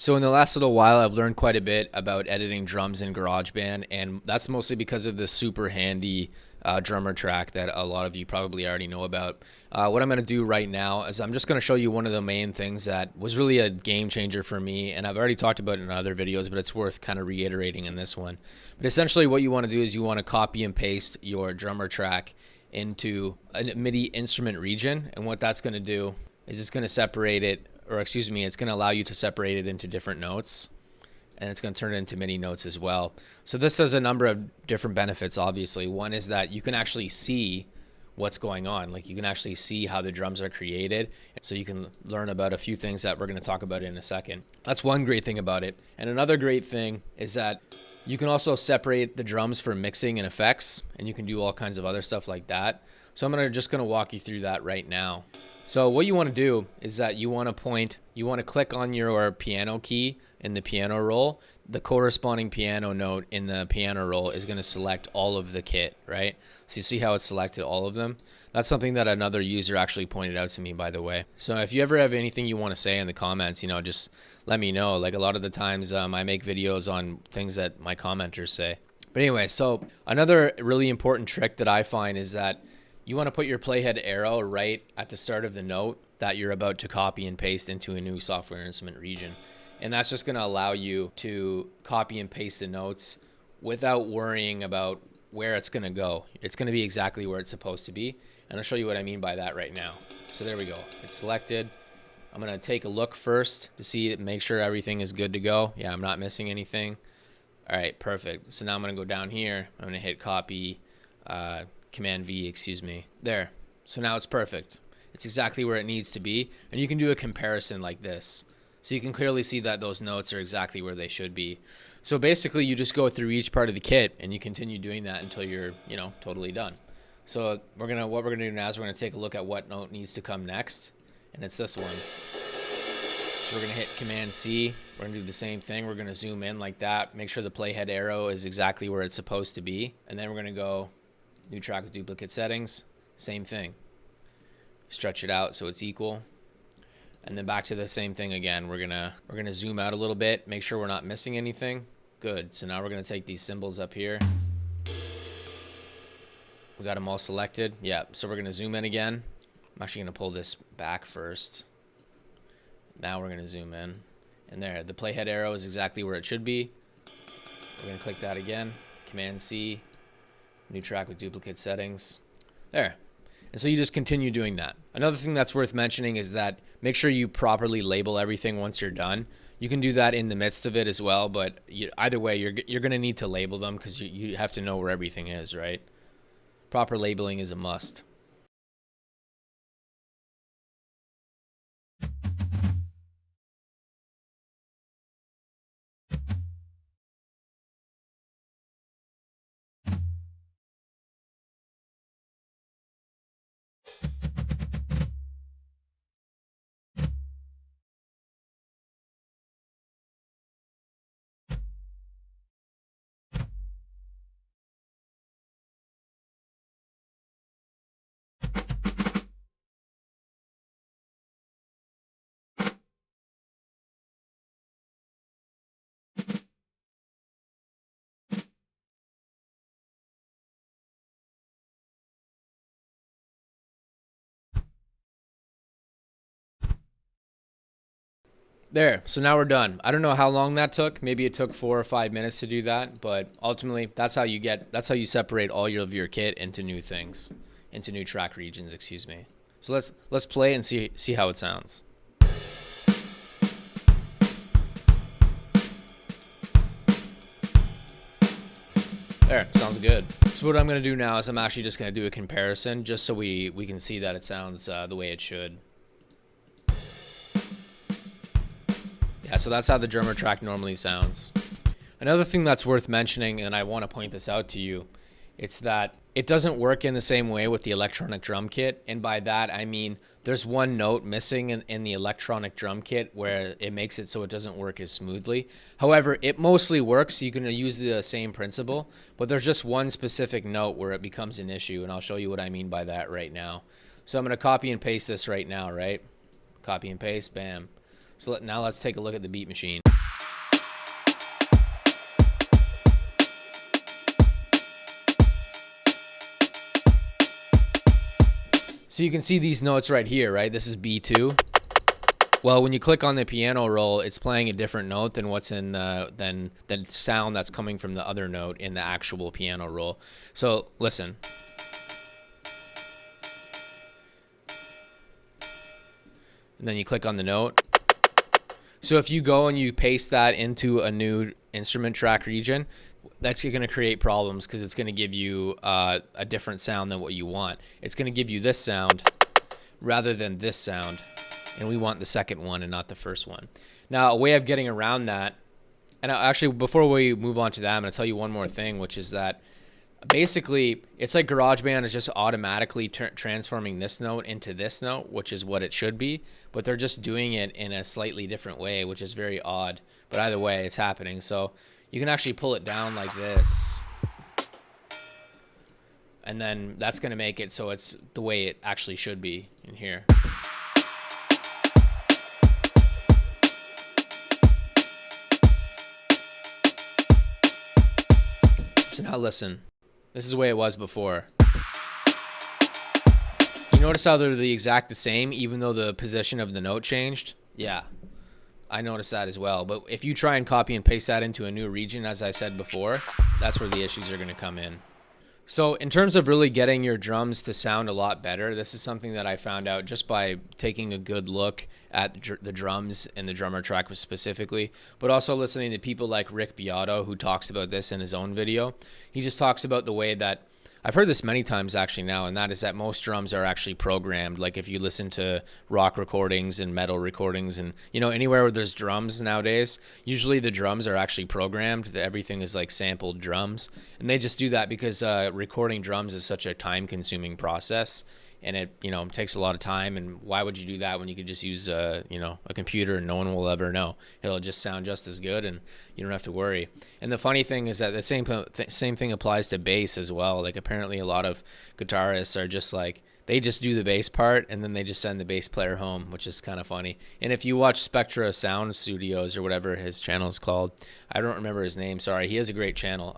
So in the last little while, I've learned quite a bit about editing drums in GarageBand, and that's mostly because of this super handy drummer track that a lot of you probably already know about. What I'm going to do right now is I'm just going to show you one of the main things that was really a game changer for me, and I've already talked about it in other videos, but it's worth kind of reiterating in this one. But essentially what you want to do is you want to copy and paste your drummer track into a MIDI instrument region, and what that's going to do is it's going to separate it, or excuse me, it's going to allow you to separate it into different notes, and it's going to turn it into MIDI notes as well. So this has a number of different benefits, obviously. One is that you can actually see what's going on. Like, you can actually see how the drums are created, so you can learn about a few things that we're going to talk about in a second. That's one great thing about it. And another great thing is that you can also separate the drums for mixing and effects, and you can do all kinds of other stuff like that. So I'm just going to walk you through that right now. So what you want to do is that you want to click on your piano key in the piano roll. The corresponding piano note in the piano roll is going to select all of the kit, right? So you see how it's selected all of them? That's something that another user actually pointed out to me, by the way. So if you ever have anything you want to say in the comments, just let me know. Like, a lot of the times I make videos on things that my commenters say. But anyway, so another really important trick that I find is that you want to put your playhead arrow right at the start of the note that you're about to copy and paste into a new software instrument region. And that's just going to allow you to copy and paste the notes without worrying about where it's going to go. It's going to be exactly where it's supposed to be. And I'll show you what I mean by that right now. So there we go. It's selected. I'm going to take a look first to see it, make sure everything is good to go. Yeah, I'm not missing anything. All right, perfect. So now I'm going to go down here. I'm going to hit copy, Command V, excuse me. There. So now it's perfect. It's exactly where it needs to be. And you can do a comparison like this. So you can clearly see that those notes are exactly where they should be. So basically you just go through each part of the kit and you continue doing that until you're, totally done. So what we're gonna do now is we're gonna take a look at what note needs to come next, and it's this one. So we're gonna hit Command C. We're gonna do the same thing. We're gonna zoom in like that, make sure the playhead arrow is exactly where it's supposed to be, and then we're gonna go New Track with Duplicate Settings. Same thing. Stretch it out so it's equal. And then back to the same thing again. We're gonna zoom out a little bit, make sure we're not missing anything. Good. So now we're gonna take these symbols up here. We got them all selected. Yeah. So we're gonna zoom in again. I'm actually gonna pull this back first. Now we're gonna zoom in, and there, the playhead arrow is exactly where it should be. We're gonna click that again. Command C. New Track with Duplicate Settings. There. And so you just continue doing that. Another thing that's worth mentioning is that make sure you properly label everything once you're done. You can do that in the midst of it as well, but either way, you're going to need to label them because you have to know where everything is, right? Proper labeling is a must. There, so now we're done. I don't know how long that took. Maybe it took 4 or 5 minutes to do that, but ultimately that's how you separate all of your kit into new things, into new track regions, excuse me. So let's play and see how it sounds. There, sounds good. So what I'm going to do now is I'm actually just going to do a comparison just so we can see that it sounds the way it should. Yeah, so that's how the drummer track normally sounds. Another thing that's worth mentioning, and I want to point this out to you, it's that it doesn't work in the same way with the electronic drum kit. And by that, I mean there's one note missing in the electronic drum kit where it makes it so it doesn't work as smoothly. However, it mostly works. You can use the same principle, but there's just one specific note where it becomes an issue, and I'll show you what I mean by that right now. So I'm going to copy and paste this right now, right? Copy and paste, bam. So now let's take a look at the beat machine. So you can see these notes right here, right? This is B2. Well, when you click on the piano roll, it's playing a different note than what's in than sound that's coming from the other note in the actual piano roll. So listen. And then you click on the note. So if you go and you paste that into a new instrument track region, that's going to create problems because it's going to give you a different sound than what you want. It's going to give you this sound rather than this sound. And we want the second one and not the first one. Now, a way of getting around that, and actually, before we move on to that, I'm going to tell you one more thing, which is that basically, it's like GarageBand is just automatically transforming this note into this note, which is what it should be, but they're just doing it in a slightly different way, which is very odd. But either way, it's happening. So you can actually pull it down like this. And then that's going to make it so it's the way it actually should be in here. So now listen, this is the way it was before. You notice how they're the exact same even though the position of the note changed? Yeah, I noticed that as well. But if you try and copy and paste that into a new region, as I said before, that's where the issues are going to come in. So in terms of really getting your drums to sound a lot better, this is something that I found out just by taking a good look at the drums and the drummer track specifically, but also listening to people like Rick Beato, who talks about this in his own video. He just talks about the way that, I've heard this many times actually now, and that is that most drums are actually programmed. Like if you listen to rock recordings and metal recordings and, you know, anywhere where there's drums nowadays, usually the drums are actually programmed. Everything is like sampled drums. And they just do that because recording drums is such a time-consuming process. And it, you know, takes a lot of time. And why would you do that when you could just use, you know, a computer and no one will ever know? It'll just sound just as good and you don't have to worry. And the funny thing is that the same thing applies to bass as well. Like apparently a lot of guitarists are just like, they just do the bass part and then they just send the bass player home, which is kind of funny. And if you watch Spectra Sound Studios or whatever his channel is called, I don't remember his name. Sorry. He has a great channel.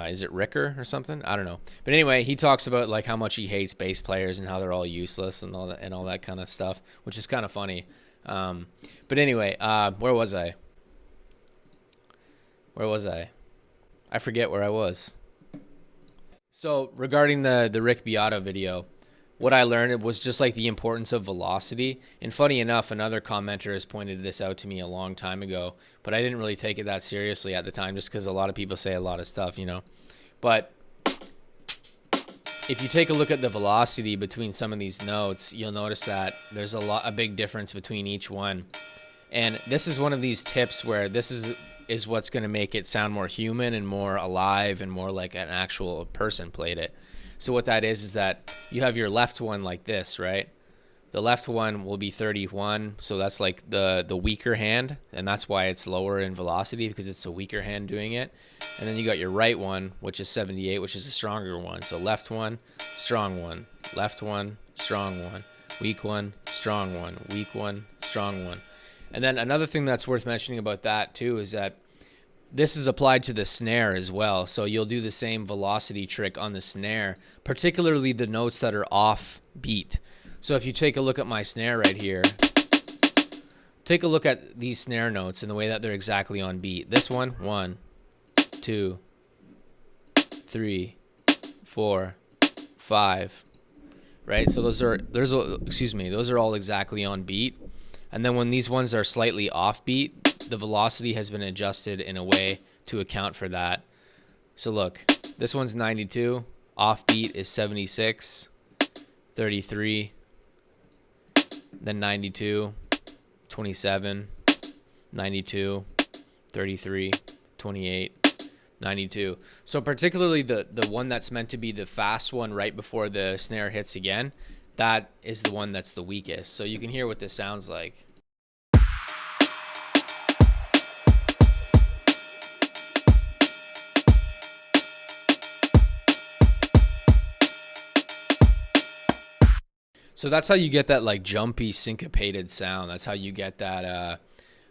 Is it Ricker or something? I don't know. But anyway, he talks about like how much he hates bass players and how they're all useless and all that kind of stuff, which is kind of funny. But anyway, where was I? I forget where I was. So regarding the Rick Beato video, what I learned was just like the importance of velocity. And funny enough, another commenter has pointed this out to me a long time ago, but I didn't really take it that seriously at the time just because a lot of people say a lot of stuff, you know. But if you take a look at the velocity between some of these notes, you'll notice that there's a big difference between each one. And this is one of these tips where this is what's going to make it sound more human and more alive and more like an actual person played it. So what that is that you have your left one like this, right? The left one will be 31, so that's like the weaker hand, and that's why it's lower in velocity because it's a weaker hand doing it. And then you got your right one, which is 78, which is a stronger one. So left one, strong one, left one, strong one, weak one, strong one, weak one, strong one. And then another thing that's worth mentioning about that too is that this is applied to the snare as well. So you'll do the same velocity trick on the snare, particularly the notes that are off beat. So if you take a look at my snare right here, take a look at these snare notes and the way that they're exactly on beat. This one, 1, 2, 3, 4, 5, right? So those are all exactly on beat. And then when these ones are slightly off beat, the velocity has been adjusted in a way to account for that. So look, this one's 92, offbeat is 76, 33, then 92, 27, 92, 33, 28, 92. So particularly the one that's meant to be the fast one right before the snare hits again, that is the one that's the weakest. So you can hear what this sounds like. So that's how you get that like jumpy syncopated sound. That's how you get that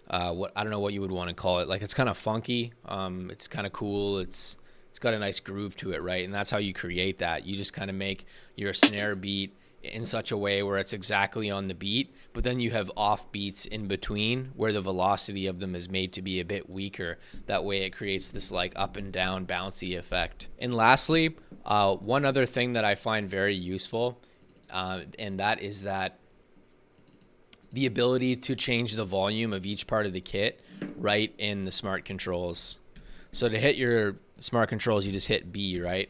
what, I don't know what you would want to call it. Like it's kind of funky. It's kind of cool. It's got a nice groove to it, right? And that's how you create that. You just kind of make your snare beat in such a way where it's exactly on the beat, but then you have off beats in between where the velocity of them is made to be a bit weaker. That way it creates this like up and down bouncy effect. And lastly, one other thing that I find very useful, and that is that the ability to change the volume of each part of the kit right in the smart controls. So to hit your smart controls, you just hit B, right?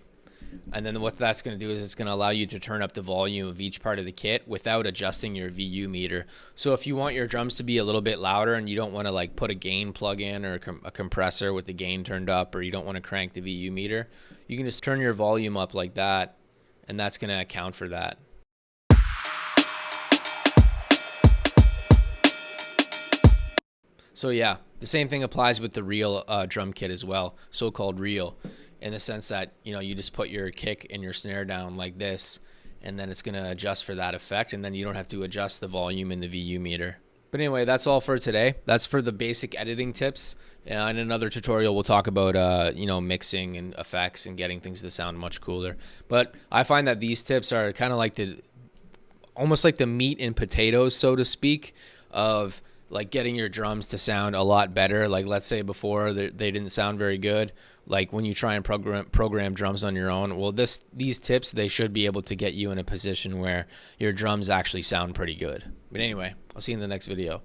And then what that's going to do is it's going to allow you to turn up the volume of each part of the kit without adjusting your VU meter. So if you want your drums to be a little bit louder and you don't want to like put a gain plug in or a compressor with the gain turned up, or you don't want to crank the VU meter, you can just turn your volume up like that, and that's going to account for that. So yeah, the same thing applies with the real drum kit as well, so-called real, in the sense that, you know, you just put your kick and your snare down like this, and then it's going to adjust for that effect, and then you don't have to adjust the volume in the VU meter. But anyway, that's all for today. That's for the basic editing tips. In another tutorial, we'll talk about, you know, mixing and effects and getting things to sound much cooler. But I find that these tips are kind of like almost like the meat and potatoes, so to speak, of like getting your drums to sound a lot better. Like let's say before they didn't sound very good. Like when you try and program drums on your own, well, these tips, they should be able to get you in a position where your drums actually sound pretty good. But anyway, I'll see you in the next video.